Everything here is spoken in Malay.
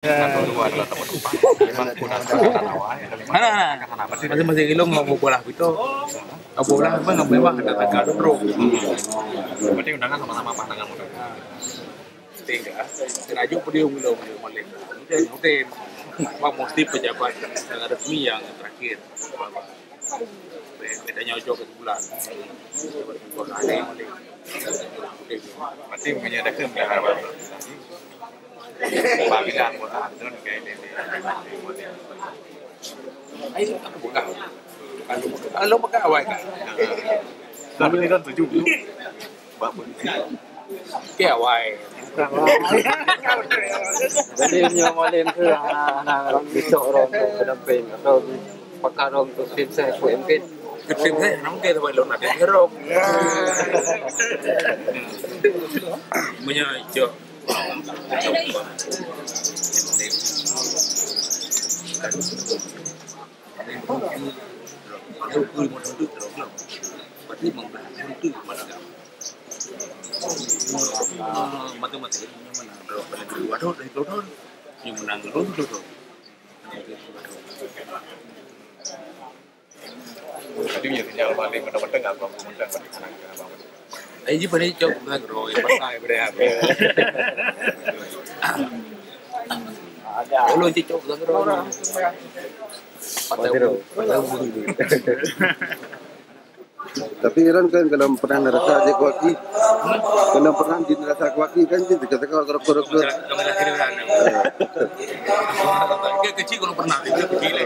Satu dua adalah tempat upah. Memang udah sekarang awal. Mana? Masing-masing ilmu mau bola itu. Bola memang memang ada tegal bro. Berarti undangan sama-sama pandangan muda. Tiga. Rajo podium belum mulai. Mungkin Pak mesti pejabat yang resmi yang terakhir. Bedanya ojo ke bulan. Berarti menyediakan harapan. Pemilihan kota itu kayak ini. Ayo aku buka. Kalau buka awal kan. Tapi ini kan 7 Mbak Bun. Kayak awal. Jadi nyomalin ke anak-anak besok orang tu pendamping atau pakar orang tu tim saya mungkin. Ketim saya namun kayak teman lo nanti herok. Menyajo. Jadi ya sinyal balik menang-menang nggak bang menang balik kanan ke bang. Ayo pada cok kan roy pasai berapa. Ada. Lo cok kan roy. Tapi Iran kan kalau pernah nerasa aja kuaki, kalau pernah di nerasa kuaki kan dia dikatakan korok-korok. Jangan akhirnya berani. Kecil kalau pernah kecil.